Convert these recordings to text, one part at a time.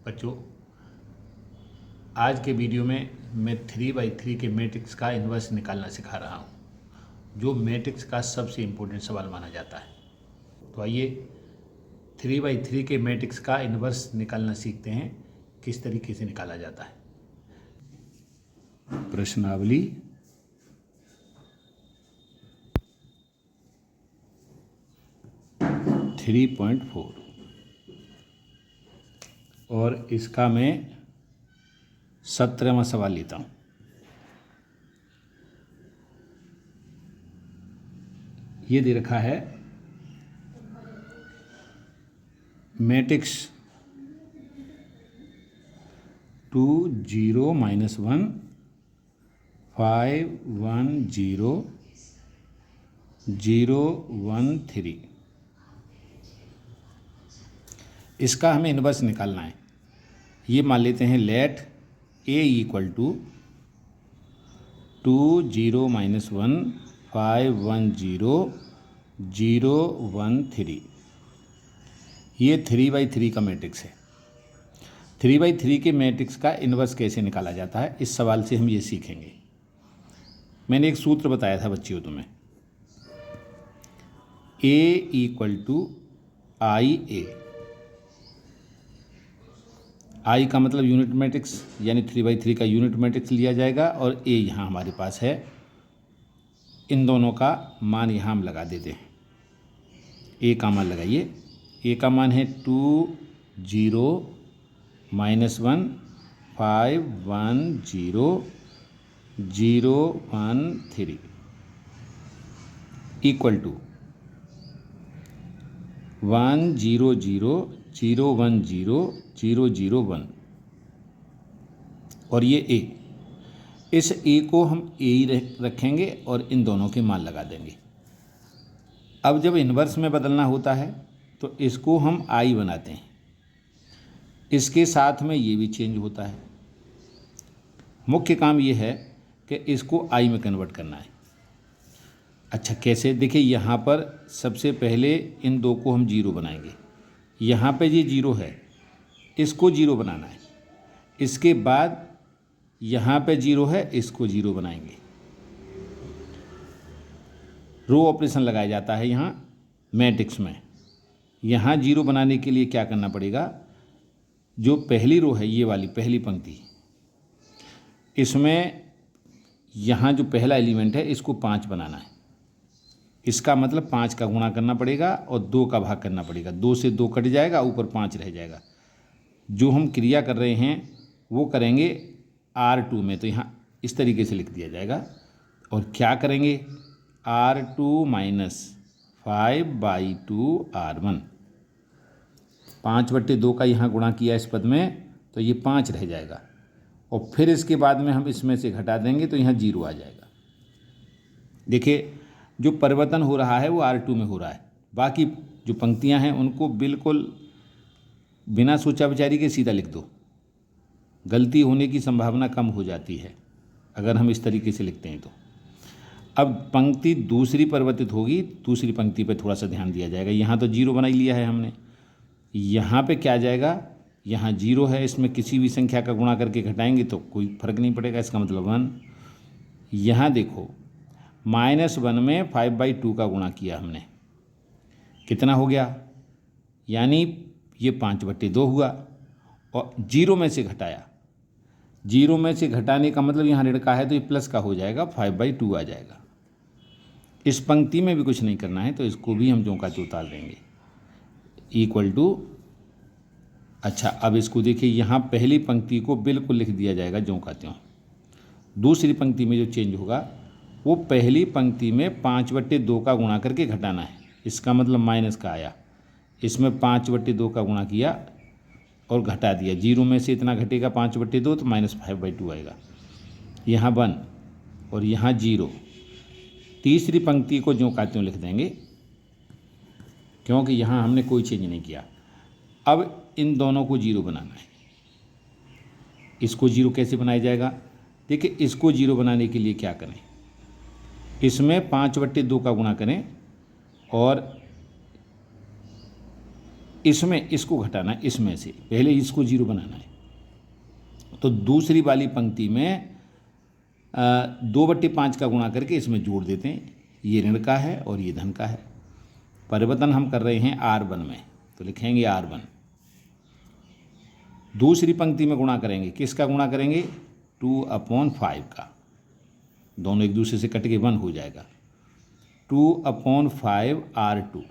बच्चों, आज के वीडियो में मैं 3/3 के मैट्रिक्स का इन्वर्स निकालना सिखा रहा हूँ, जो मैट्रिक्स का सबसे इम्पोर्टेंट सवाल माना जाता है। तो आइए 3/3 के मैट्रिक्स का इन्वर्स निकालना सीखते हैं, किस तरीके से निकाला जाता है। प्रश्नावली 3.4 और इसका मैं 17वां सवाल लेता हूँ। ये दे रखा है मैट्रिक्स 2 0 -1 5 1 0 0 1 3। इसका हमें इन्वर्स निकालना है। ये मान लेते हैं लेट A = 2 0 -1 5 1 0 0 1 3। ये 3/3 का मैट्रिक्स है। 3/3 के मैट्रिक्स का इन्वर्स कैसे निकाला जाता है, इस सवाल से हम ये सीखेंगे। मैंने एक सूत्र बताया था बच्चियों तुम्हें, A = IA। I का मतलब यूनिट मैट्रिक्स, यानी 3/3 का यूनिट मैट्रिक्स लिया जाएगा और A यहाँ हमारे पास है। इन दोनों का मान यहाँ हम लगा देते हैं। A का मान लगाइए। A का मान है 2 0 -1 5 1 0 0 1 3 इक्वल टू 1 0 0 0 1 0 0 0 1। और ये A, इस A को हम A ही रखेंगे और इन दोनों के मान लगा देंगे। अब जब इन्वर्स में बदलना होता है तो इसको हम I बनाते हैं। इसके साथ में ये भी चेंज होता है। मुख्य काम ये है कि इसको I में कन्वर्ट करना है। अच्छा, कैसे? देखिए, यहाँ पर सबसे पहले इन दो को हम 0 बनाएंगे। यहाँ पे ये 0 है, इसको 0 बनाना है। इसके बाद यहाँ पे 0 है, इसको 0 बनाएंगे। रो ऑपरेशन लगाया जाता है यहाँ मैट्रिक्स में। यहाँ 0 बनाने के लिए क्या करना पड़ेगा? जो पहली रो है, ये वाली पहली पंक्ति, इसमें यहाँ जो पहला एलिमेंट है इसको 5 बनाना है। इसका मतलब 5 का गुणा करना पड़ेगा और 2 का भाग करना पड़ेगा। 2 से 2 कट जाएगा, ऊपर 5 रह जाएगा। जो हम क्रिया कर रहे हैं वो करेंगे R2 में, तो यहाँ इस तरीके से लिख दिया जाएगा। और क्या करेंगे? R2 - 5/2 R1। 5/2 का यहाँ गुणा किया इस पद में, तो ये 5 रह जाएगा। और फिर इसके बाद में हम इसमें से घटा देंगे तो यहाँ 0 आ जाएगा। देखिए, जो परिवर्तन हो रहा है वो R2 में हो रहा है। बाकी जो पंक्तियाँ हैं उनको बिल्कुल बिना सोचा विचारी के सीधा लिख दो। गलती होने की संभावना कम हो जाती है अगर हम इस तरीके से लिखते हैं तो। अब पंक्ति दूसरी परिवर्तित होगी, दूसरी पंक्ति पे थोड़ा सा ध्यान दिया जाएगा। यहाँ तो 0 बना ही लिया है हमने। यहाँ पे क्या जाएगा? यहाँ 0 है, इसमें किसी भी संख्या का गुणा करके घटाएंगे तो कोई फर्क नहीं पड़ेगा, इसका मतलब 1। यहाँ देखो, -1 में 5/2 का गुणा किया हमने, कितना हो गया? यानी ये 5/2 हुआ। और 0 में से घटाया, 0 में से घटाने का मतलब यहाँ ऋण का है तो ये प्लस का हो जाएगा, 5/2 आ जाएगा। इस पंक्ति में भी कुछ नहीं करना है, तो इसको भी हम ज्यों का त्यों उतार देंगे इक्वल टू। अच्छा, अब इसको देखिए, यहाँ पहली पंक्ति को बिल्कुल लिख दिया जाएगा ज्यों का त्यों। दूसरी पंक्ति में जो चेंज होगा वो पहली पंक्ति में 5/2 का गुणा करके घटाना है। इसका मतलब माइनस का आया। इसमें 5/2 का गुणा किया और घटा दिया। 0 में से इतना घटेगा 5/2, तो -5/2 आएगा। यहाँ 1 और यहाँ 0। तीसरी पंक्ति को ज्यों का त्यों लिख देंगे, क्योंकि यहाँ हमने कोई चेंज नहीं किया। अब इन दोनों को 0 बनाना है। इसको 0 कैसे बनाया जाएगा? देखिए, इसको 0 बनाने के लिए क्या करें? इसमें 5/2 का गुणा करें और इसमें इसको घटाना है, इसमें से पहले इसको जीरो बनाना है। तो दूसरी वाली पंक्ति में 2/5 का गुणा करके इसमें जोड़ देते हैं। ये ऋण का है और ये धन का है। परिवर्तन हम कर रहे हैं R1 में, तो लिखेंगे R1। दूसरी पंक्ति में गुणा करेंगे, किसका गुणा करेंगे? 2/5 का। दोनों एक दूसरे से कट के 1 हो जाएगा। 2/5 R2।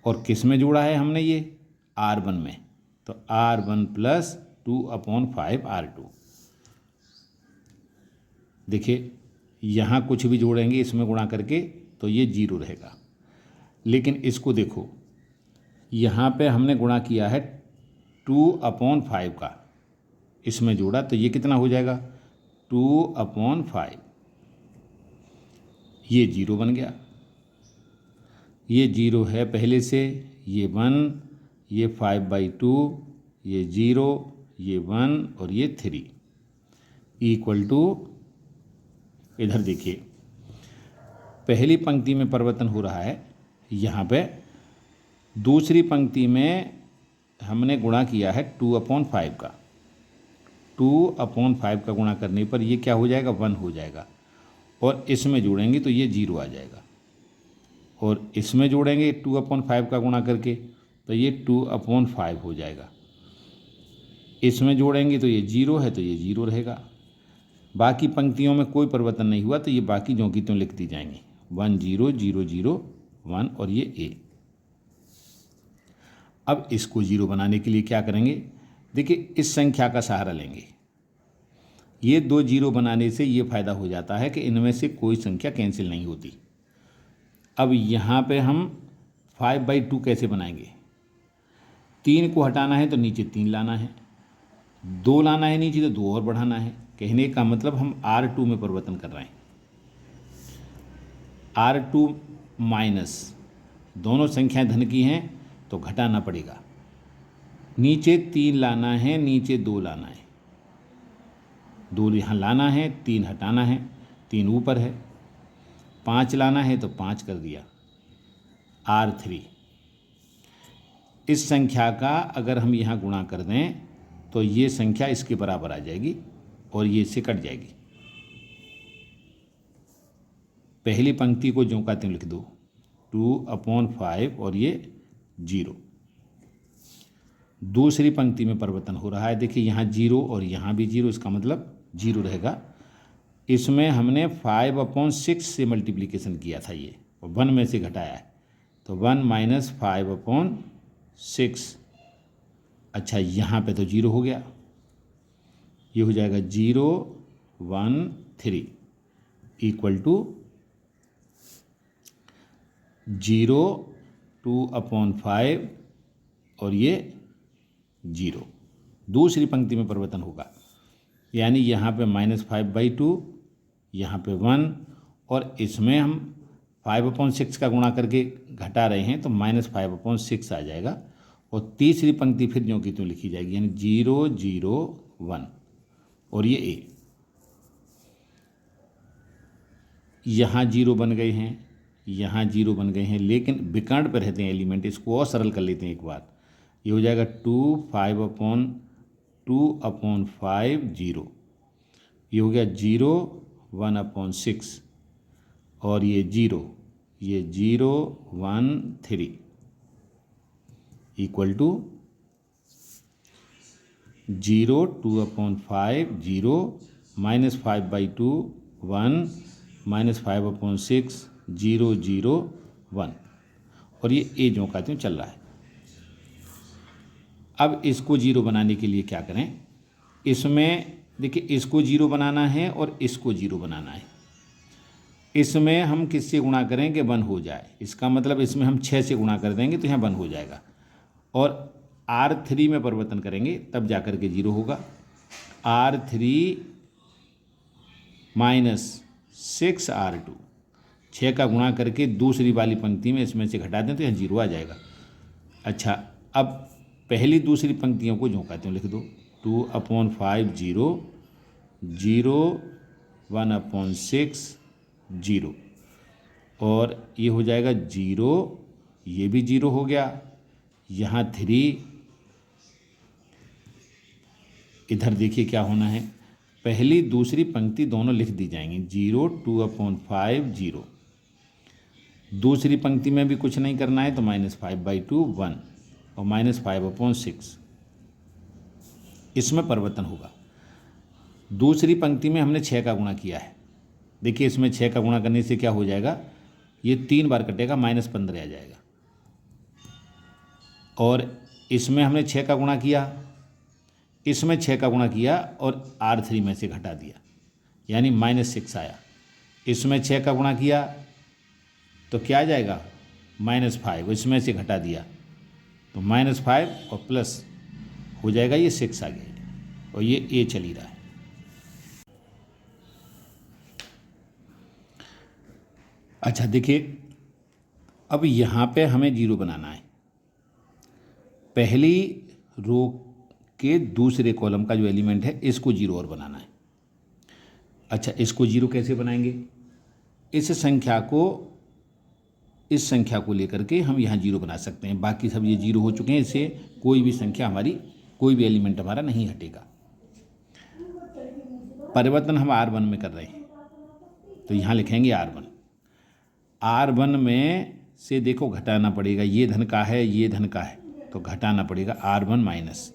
और किस में जोड़ा है हमने? ये R1 में, तो R1 प्लस 2/5 R2। देखिए यहाँ कुछ भी जोड़ेंगे इसमें गुणा करके तो ये 0 रहेगा। लेकिन इसको देखो, यहाँ पे हमने गुणा किया है 2/5 का, इसमें जोड़ा तो ये कितना हो जाएगा? 2/5। ये 0 बन गया। ये 0 है पहले से, ये 1, ये 5/2, ये 0, ये 1 और ये 3 इक्वल टू, इधर देखिए पहली पंक्ति में परिवर्तन हो रहा है, यहाँ पे दूसरी पंक्ति में हमने गुणा किया है 2/5 का। 2/5 का गुणा करने पर ये क्या हो जाएगा? 1 हो जाएगा। और इसमें जोड़ेंगे तो ये 0 आ जाएगा। और इसमें जोड़ेंगे 2/5 का गुणा करके तो ये 2/5 हो जाएगा। इसमें जोड़ेंगे तो ये 0 है, तो ये 0 रहेगा। बाकी पंक्तियों में कोई परिवर्तन नहीं हुआ, तो ये बाकी ज्यों की त्यों लिख दी जाएंगी। 1 0 0 0 1 और ये A। अब इसको 0 बनाने के लिए क्या करेंगे? देखिए इस संख्या का सहारा लेंगे। ये 2 0 बनाने से ये फ़ायदा हो जाता है कि इनमें से कोई संख्या कैंसिल नहीं होती। अब यहाँ पे हम 5/2 कैसे बनाएंगे? 3 को हटाना है तो नीचे 3 लाना है, 2 लाना है नीचे तो 2 और बढ़ाना है। कहने का मतलब हम R2 में परिवर्तन कर रहे हैं। R2 माइनस, दोनों संख्याएं धन की हैं तो घटाना पड़ेगा। नीचे 3 लाना है, नीचे 2 लाना है, 2 यहाँ लाना है, 3 हटाना है, 3 ऊपर है। 5 लाना है तो 5 कर दिया, R3। इस संख्या का अगर हम यहाँ गुणा कर दें तो ये संख्या इसके बराबर आ जाएगी और ये इससे कट जाएगी। पहली पंक्ति को ज्यों का त्यों लिख दो, 2/5 और ये 0। दूसरी पंक्ति में परिवर्तन हो रहा है। देखिए यहाँ 0 और यहाँ भी 0, इसका मतलब 0 रहेगा। इसमें हमने 5/6 से मल्टीप्लिकेशन किया था ये, और 1 में से घटाया है, तो 1 माइनस 5/6। अच्छा यहाँ पे तो 0 हो गया, ये हो जाएगा 0 1 3 इक्वल टू 0 2/5 और ये 0। दूसरी पंक्ति में परिवर्तन होगा, यानी यहाँ पे -5/2, यहाँ पे 1 और इसमें हम 5/6 का गुणा करके घटा रहे हैं तो -5/6 आ जाएगा। और तीसरी पंक्ति फिर ज्यों की त्यों लिखी जाएगी, यानी 0 0 1 और ये A। यहाँ 0 बन गए हैं, यहाँ 0 बन गए हैं, लेकिन विकर्ण पर रहते हैं एलिमेंट। इसको और सरल कर लेते हैं एक बार। ये हो जाएगा 2 5/2/5 0। ये हो गया 0 1/6 और ये 0 1 3 इक्वल टू 0 2/5 0 -5/2 1 -5/6 0 0 1 और ये A ज्यों का त्यों चल रहा है। अब इसको 0 बनाने के लिए क्या करें? इसमें देखिए इसको 0 बनाना है और इसको 0 बनाना है। इसमें हम किससे गुणा करें कि 1 हो जाए? इसका मतलब इसमें हम 6 से गुणा कर देंगे तो यहाँ 1 हो जाएगा। और R3 में परिवर्तन करेंगे तब जाकर के 0 होगा। R3 माइनस 6R2, 6 का गुणा करके दूसरी वाली पंक्ति में इसमें से घटा दें तो यहाँ 0 आ जाएगा। अच्छा अब पहली दूसरी पंक्तियों को ज्यों का त्यों लिख दो, 2/5 0 0 1/6 0 और ये हो जाएगा 0, ये भी 0 हो गया, यहाँ 3, इधर देखिए क्या होना है, पहली दूसरी पंक्ति दोनों लिख दी जाएंगी, 0, 2/5 0। दूसरी पंक्ति में भी कुछ नहीं करना है तो -5/2 1 और -5/6 इसमें परिवर्तन होगा। दूसरी पंक्ति में हमने 6 का गुणा किया है, देखिए इसमें 6 का गुणा करने से क्या हो जाएगा, ये 3 बार कटेगा, -15 आ जाएगा। और इसमें हमने 6 का गुणा किया, इसमें 6 का गुणा किया और R3 में से घटा दिया, यानी -6 आया। इसमें 6 का गुणा किया तो क्या आ जाएगा, -5, इसमें से घटा दिया तो -5 और प्लस हो जाएगा, ये 6 आ गया और ये A चल ही रहा है। अच्छा देखिए, अब यहाँ पे हमें 0 बनाना है। पहली रो के दूसरे कॉलम का जो एलिमेंट है इसको 0 और बनाना है। अच्छा, इसको 0 कैसे बनाएंगे, इस संख्या को लेकर के हम यहाँ 0 बना सकते हैं। बाकी सब ये 0 हो चुके हैं, इससे कोई भी संख्या हमारी, कोई भी एलिमेंट हमारा नहीं हटेगा। परिवर्तन हम R1 में कर रहे हैं तो यहाँ लिखेंगे R1। R1 में से देखो घटाना पड़ेगा, ये धन का है, ये धन का है, तो घटाना पड़ेगा R1 माइनस।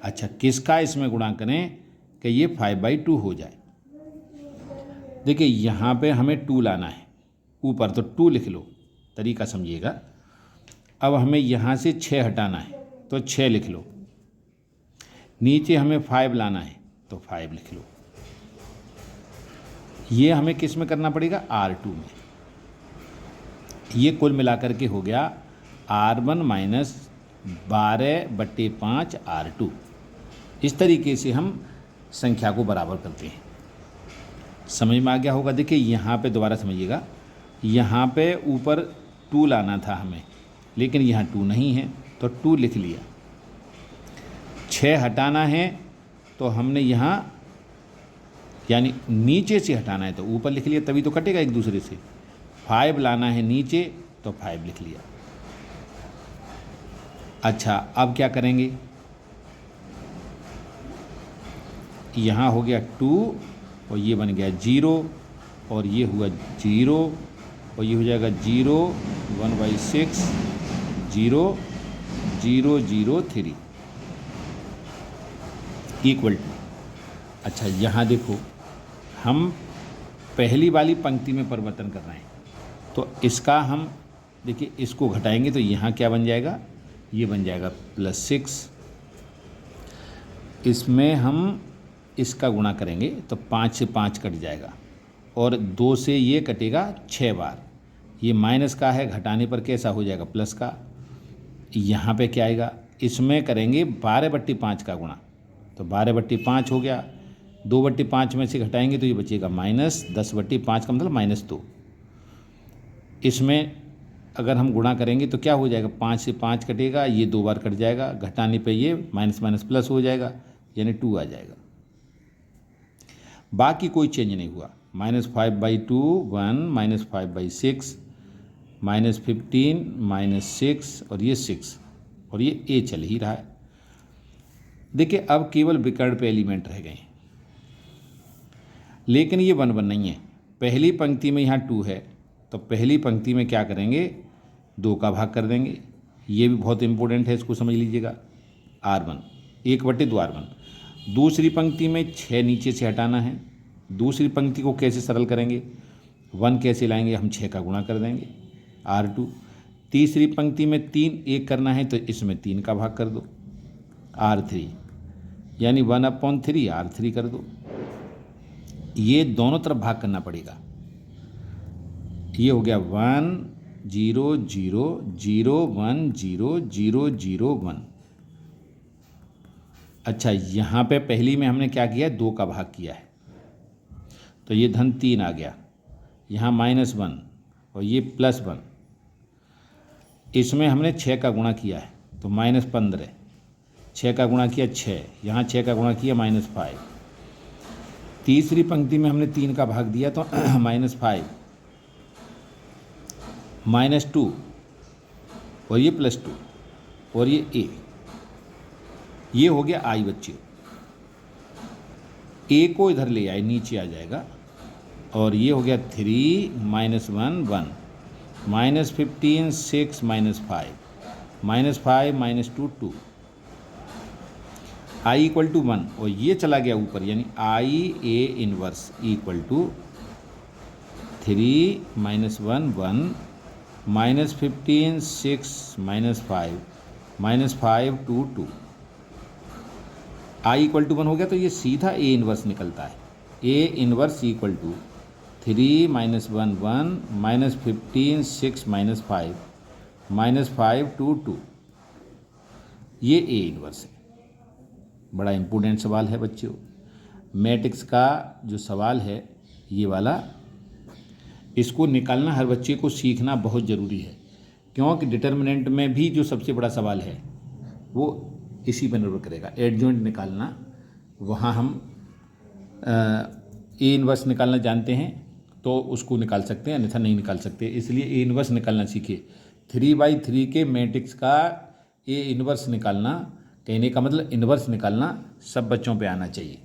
अच्छा, किसका इसमें गुणा करें कि ये 5/2 हो जाए। देखिए यहाँ पे हमें 2 लाना है ऊपर, तो 2 लिख लो, तरीका समझिएगा। अब हमें यहाँ से 6 हटाना है तो 6 लिख लो। नीचे हमें 5 लाना है तो 5 लिख लो। ये हमें किस में करना पड़ेगा, R2 में। ये कुल मिलाकर के हो गया R1 माइनस 12/5 R2। इस तरीके से हम संख्या को बराबर करते हैं। समझ में आ गया होगा। देखिए यहाँ पे दोबारा समझिएगा, यहाँ पे ऊपर 2 लाना था हमें, लेकिन यहाँ 2 नहीं है तो 2 लिख लिया। 6 हटाना है तो हमने यहाँ, यानी नीचे से हटाना है तो ऊपर लिख लिया, तभी तो कटेगा एक दूसरे से। 5 लाना है नीचे तो 5 लिख लिया। अच्छा, अब क्या करेंगे, यहाँ हो गया 2 और ये बन गया 0 और ये हुआ 0 और ये हो जाएगा 0 1/6 0 0 0 3 इक्वल टू। अच्छा, यहाँ देखो हम पहली वाली पंक्ति में परिवर्तन कर रहे हैं तो इसका हम देखिए इसको घटाएंगे तो यहाँ क्या बन जाएगा, ये बन जाएगा +6। इसमें हम इसका गुणा करेंगे तो 5 से 5 कट जाएगा और 2 से ये कटेगा 6 बार। ये माइनस का है, घटाने पर कैसा हो जाएगा, प्लस का। यहाँ पे क्या आएगा, इसमें करेंगे 12/5 का गुणा तो 12/5 हो गया। 2/5 में से घटाएंगे तो ये बचेगा -10/5 का मतलब -2। इसमें अगर हम गुणा करेंगे तो क्या हो जाएगा, 5 से 5 कटेगा, ये 2 बार कट जाएगा, घटाने पे ये माइनस माइनस प्लस हो जाएगा, यानी 2 आ जाएगा। बाकी कोई चेंज नहीं हुआ। -5/2 1, -5/6 -15 -6 और ये 6 और ये A चल ही रहा है। देखिए अब केवल विकर्ण पे एलिमेंट रह गए, लेकिन ये 1 1 नहीं है। पहली पंक्ति में यहाँ 2 है तो पहली पंक्ति में क्या करेंगे, 2 का भाग कर देंगे। ये भी बहुत इंपॉर्टेंट है, इसको समझ लीजिएगा। R1 1/2 R1। दूसरी पंक्ति में 6 नीचे से हटाना है। दूसरी पंक्ति को कैसे सरल करेंगे, 1 कैसे लाएंगे, हम 6 का गुणा कर देंगे R2। तीसरी पंक्ति में 3 1 करना है तो इसमें 3 का भाग कर दो R3, यानी 1/3 R3 कर दो। ये दोनों तरफ भाग करना पड़ेगा। ये हो गया 1 0 0 0 1 0 0 0 1। अच्छा, यहाँ पे पहली में हमने क्या किया है, 2 का भाग किया है तो ये धन 3 आ गया। यहाँ -1 और ये +1। इसमें हमने 6 का गुणा किया है तो -15। 6 का गुणा किया 6, यहाँ 6 का गुणा किया -5। तीसरी पंक्ति में हमने 3 का भाग दिया तो -5 -2 और ये +2। और ये ए, ये हो गया आई बच्चे। ए को इधर ले आए, नीचे आ जाएगा, और ये हो गया 3 -1 1 -15 6 -5 -5 -2 2 आई इक्वल टू 1, और ये चला गया ऊपर, यानी I A inverse equal to 3 -1 1 -15 6 -5 -5 2 2 I equal to 1 हो गया। तो ये सीधा ए इनवर्स निकलता है। ए इनवर्स इक्वल टू 3 -1 1 -15 6 -5 -5 2 2, ये ए इनवर्स है। बड़ा इम्पोर्टेंट सवाल है बच्चों। मैट्रिक्स का जो सवाल है ये वाला, इसको निकालना हर बच्चे को सीखना बहुत ज़रूरी है, क्योंकि डिटर्मिनेंट में भी जो सबसे बड़ा सवाल है वो इसी पर निर्भर करेगा। एडजॉइंट निकालना, वहाँ हम ए इनवर्स निकालना जानते हैं तो उसको निकाल सकते हैं, अन्यथा नहीं निकाल सकते। इसलिए ए इनवर्स निकालना सीखिए। 3/3 के मैट्रिक्स का ए इनवर्स निकालना, कहने का मतलब इनवर्स निकालना सब बच्चों पे आना चाहिए,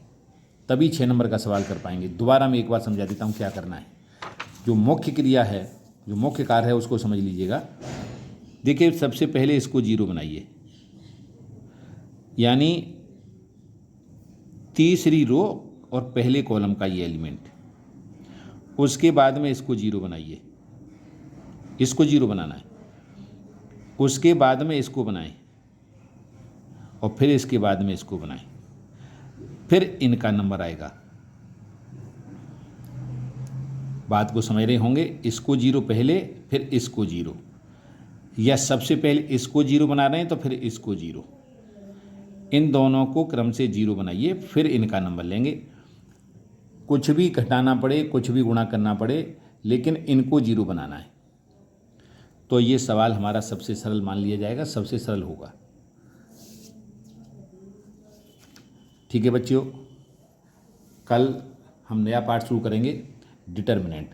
तभी 6 नंबर का सवाल कर पाएंगे। दोबारा मैं एक बार समझा देता हूँ क्या करना है। जो मुख्य क्रिया है, जो मुख्य कार्य है, उसको समझ लीजिएगा। देखिए, सबसे पहले इसको 0 बनाइए, यानी तीसरी रो और पहले कॉलम का ये एलिमेंट। उसके बाद में इसको 0 बनाइए, इसको 0 बनाना है। उसके बाद में इसको बनाएं, और फिर इसके बाद में इसको बनाएं, फिर इनका नंबर आएगा। बात को समझ रहे होंगे। इसको 0 पहले, फिर इसको 0, या सबसे पहले इसको 0 बना रहे हैं तो फिर इसको 0। इन दोनों को क्रम से 0 बनाइए, फिर इनका नंबर लेंगे। कुछ भी घटाना पड़े, कुछ भी गुणा करना पड़े, लेकिन इनको 0 बनाना है। तो ये सवाल हमारा सबसे सरल मान लिया जाएगा, सबसे सरल होगा। ठीक है बच्चों, कल हम नया पार्ट शुरू करेंगे, डिटर्मिनेंट।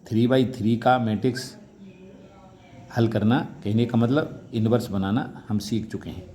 3/3 का मैट्रिक्स हल करना, कहने का मतलब इन्वर्स बनाना हम सीख चुके हैं।